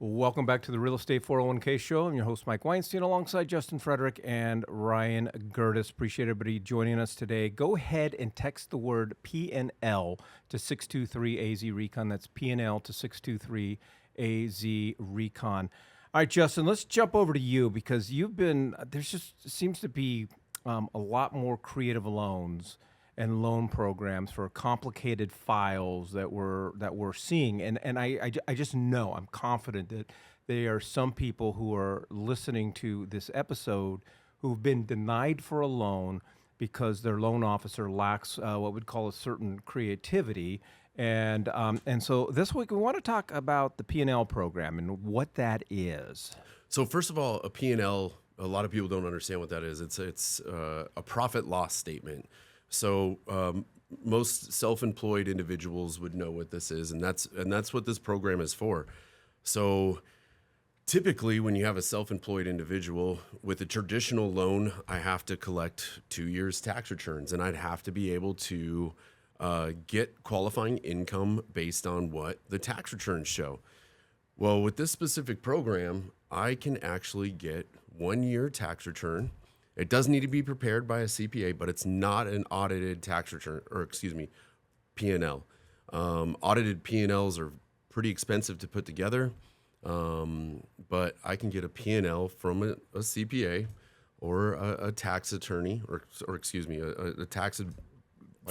Welcome back to the Real Estate 401k Show. I'm your host, Mike Weinstein, alongside Justin Frederick and Ryan Gerdes. Appreciate everybody joining us today. Go ahead and text the word P&L to 623-AZ-RECON. That's P&L to 623-AZ-RECON. All right, Justin, let's jump over to you because there's just seems to be a lot more creative loans and loan programs for complicated files that we're seeing. And I just know, I'm confident that there are some people who are listening to this episode who've been denied for a loan because their loan officer lacks what we'd call a certain creativity. And so this week we want to talk about the P&L program and what that is. So first of all, a P&L, a lot of people don't understand what that is. It's a profit loss statement. So most self-employed individuals would know what this is, and that's what this program is for. So typically when you have a self-employed individual with a traditional loan, I have to collect 2 years tax returns, and I'd have to be able to get qualifying income based on what the tax returns show. Well, with this specific program, I can actually get 1 year tax return. It does need to be prepared by a CPA, but it's not an audited tax return, P&L. Audited P&Ls are pretty expensive to put together, but I can get a P&L from a CPA or a tax attorney, or a tax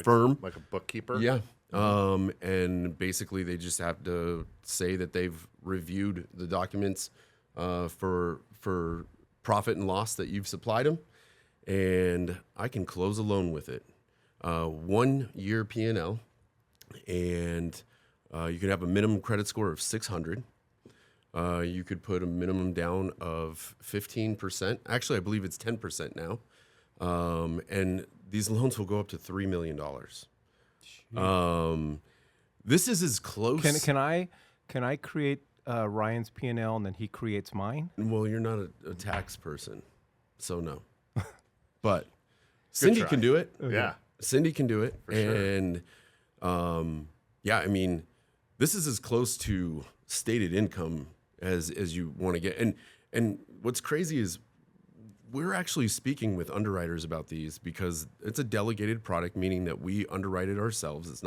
firm. Like a bookkeeper? Yeah. And basically they just have to say that they've reviewed the documents for profit and loss that you've supplied them, and I can close a loan with it. 1 year P&L, and you could have a minimum credit score of 600. You could put a minimum down of 15%. Actually, I believe it's 10% now. And these loans will go up to $3 million. This is as close. Can I create Ryan's P&L and then he creates mine? Well, you're not a tax person, so no. But Cindy can do it. Okay. Yeah. Cindy can do it. For sure. And yeah, I mean, this is as close to stated income as you want to get. And what's crazy is we're actually speaking with underwriters about these because it's a delegated product, meaning that we underwrite it ourselves.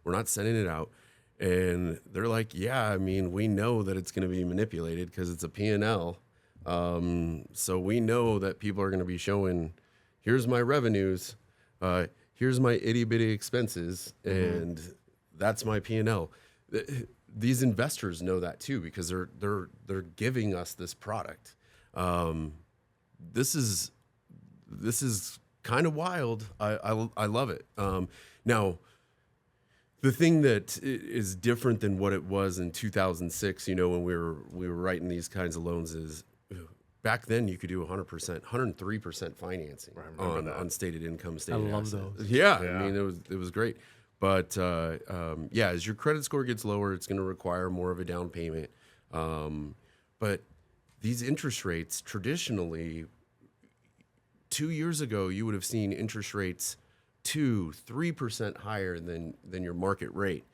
We're not sending it out. And they're like, yeah, I mean, we know that it's going to be manipulated because it's a P&L. So we know that people are going to be showing, here's my revenues, here's my itty bitty expenses, and that's my P&L. These investors know that too because they're giving us this product. This is kind of wild. I love it. Now, the thing that is different than what it was in 2006, when we were writing these kinds of loans, is back then you could do 100%, 103% financing on stated income, stated assets. love those. Yeah, I mean it was great. But yeah, as your credit score gets lower, it's going to require more of a down payment. But these interest rates, traditionally, 2 years ago, you would have seen interest rates 2-3% higher than your market rate.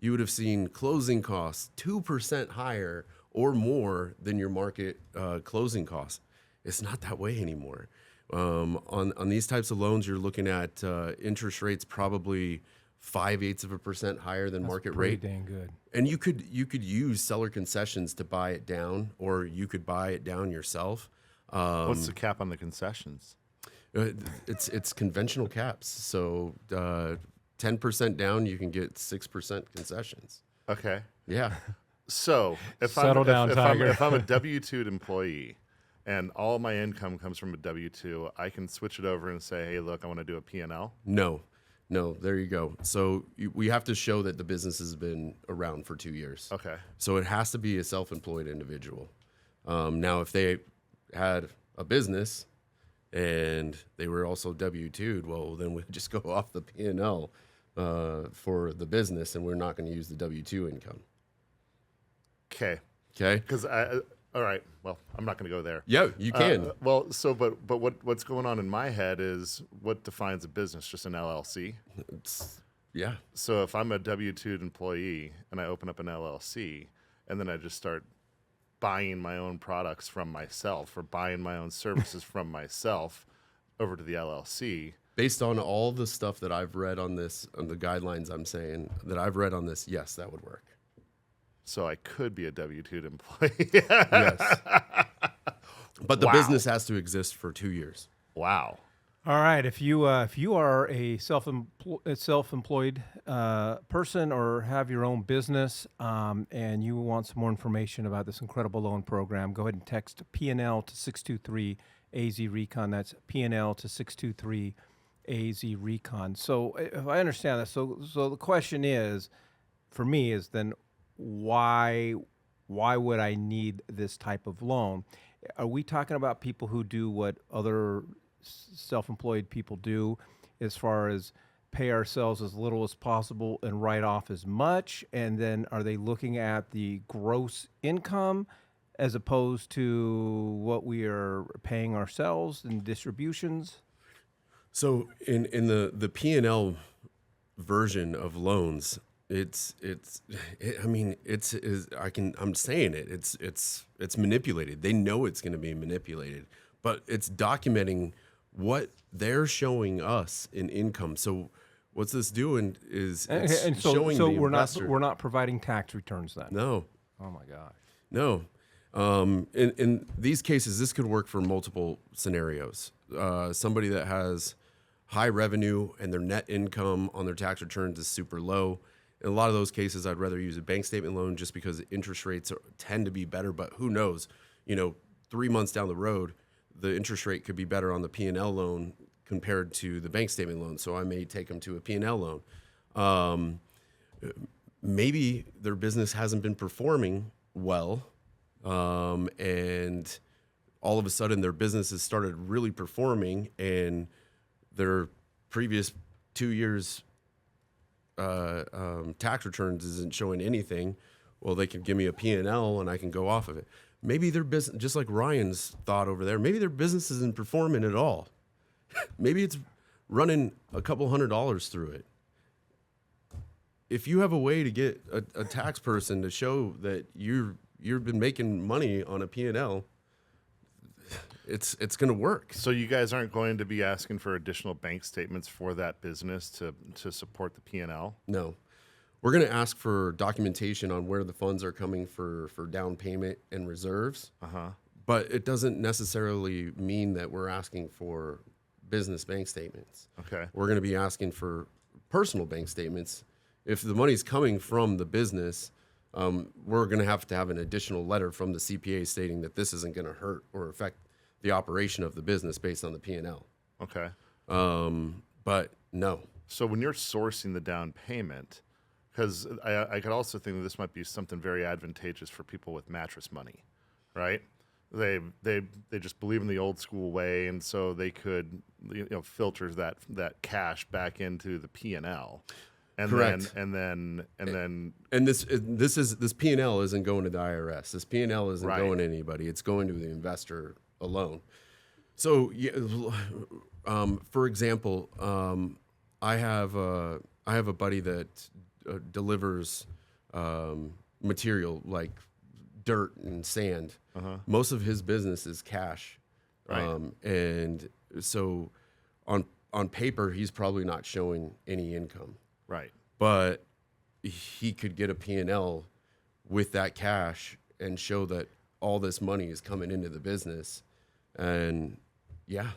You would have seen closing costs 2% higher or more than your market closing costs. It's not that way anymore. On these types of loans, you're looking at interest rates probably 0.6% higher than market rate. Pretty dang good. And you could use seller concessions to buy it down, or you could buy it down yourself. What's the cap on the concessions? It's conventional caps. So 10% down, you can get 6% concessions. Okay. Yeah. So if Settle down, Tiger. if I'm a W-2 employee and all my income comes from a W-2, I can switch it over and say, hey, look, I want to do a P&L. No, there you go. So we have to show that the business has been around for 2 years. Okay. So it has to be a self-employed individual. Now, if they had a business and they were also W-2'd, well, then we just go off the P&L for the business, and we're not going to use the W-2 income. Okay. Okay? Because all right. Well, I'm not going to go there. Yeah, you can. But what's going on in my head is what defines a business? Just an LLC? Yeah. So if I'm a W-2 employee and I open up an LLC and then I just start buying my own products from myself or buying my own services from myself over to the LLC. Based on all the stuff that I've read on this, on the guidelines I'm saying that I've read on this, yes, that would work. So I could be a W-2 employee. Yes. But the Wow. business has to exist for 2 years. Wow. All right, if you are a self-employed person or have your own business and you want some more information about this incredible loan program, go ahead and text P&L to 623 AZ Recon. That's P&L to 623 AZ Recon. So if I understand that, so the question is, for me, is then why would I need this type of loan? Are we talking about people who do what other self-employed people do, as far as pay ourselves as little as possible and write off as much? And then are they looking at the gross income as opposed to what we are paying ourselves in distributions? So in the P&L version of loans, I'm saying it. It's manipulated. They know it's going to be manipulated, but it's documenting what they're showing us in income. So what's this doing is it's showing the investor. we're not providing tax returns then. No, Oh my gosh. no. In these cases, this could work for multiple scenarios. Somebody that has high revenue and their net income on their tax returns is super low. In a lot of those cases, I'd rather use a bank statement loan just because interest rates tend to be better. But who knows? 3 months down the road, the interest rate could be better on the P&L loan compared to the bank statement loan. So I may take them to a P&L loan. Maybe their business hasn't been performing well, and all of a sudden their business has started really performing, and their previous 2 years tax returns isn't showing anything. Well, they can give me a P&L and I can go off of it. Maybe their business, just like Ryan's thought over there, maybe their business isn't performing at all. Maybe it's running a couple $100s through it. If you have a way to get a tax person to show that you've been making money on a P&L, it's going to work. So you guys aren't going to be asking for additional bank statements for that business to support the P&L? No. We're going to ask for documentation on where the funds are coming for down payment and reserves. But it doesn't necessarily mean that we're asking for business bank statements. Okay. We're going to be asking for personal bank statements. If the money's coming from the business, we're going to have an additional letter from the CPA stating that this isn't going to hurt or affect the operation of the business based on the P&L. Okay. But no. So when you're sourcing the down payment, because I could also think that this might be something very advantageous for people with mattress money, right? They just believe in the old school way, and so they could filter that cash back into the P&L. And Correct. Then this P&L isn't going to the IRS. This P&L isn't Right. going to anybody. It's going to the investor alone. So, for example, I have a buddy that delivers material like dirt and sand. Most of his business is cash, Right. and so on paper he's probably not showing any income. right. But he could get a P&L with that cash and show that all this money is coming into the business. And yeah.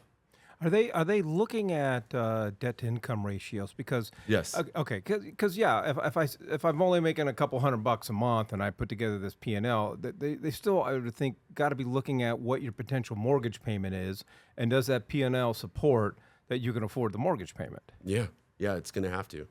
Are they looking at debt to income ratios? Because Yes. okay, because if I'm only making a couple $100 a month and I put together this P&L, they still, I would think, got to be looking at what your potential mortgage payment is, and does that P&L support that you can afford the mortgage payment? Yeah. Yeah. It's going to have to.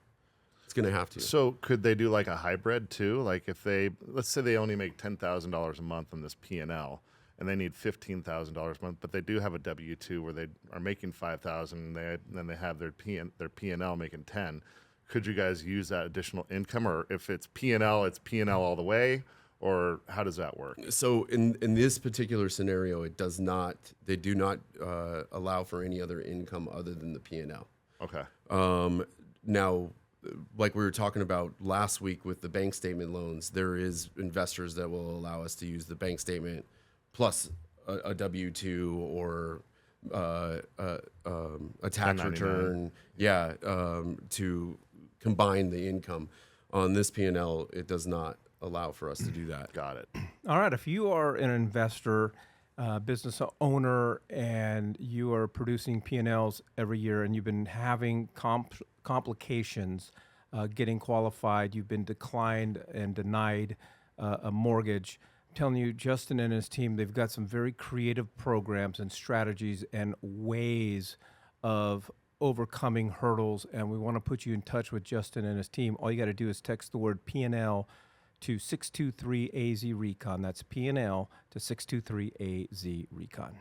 It's going to have to. So could they do like a hybrid too? Like if let's say they only make $10,000 a month on this P&L, and they need $15,000 a month, but they do have a W-2 where they are making $5,000, and then they have their P&L making $10,000. Could you guys use that additional income, or if it's P&L, it's P&L all the way, or how does that work? So in this particular scenario, it does not. They do not allow for any other income other than the P&L. Okay. Now, like we were talking about last week with the bank statement loans, there is investors that will allow us to use the bank statement plus a W-2 or a tax 1099. return, to combine the income. On this P&L, it does not allow for us to do that. Got it. All right. If you are an investor, business owner, and you are producing P&Ls every year, and you've been having complications getting qualified, you've been declined and denied a mortgage. I'm telling you, Justin and his team, they've got some very creative programs and strategies and ways of overcoming hurdles, and we want to put you in touch with Justin and his team. All you got to do is text the word P&L to 623-AZ-RECON. That's P&L to 623-AZ-RECON.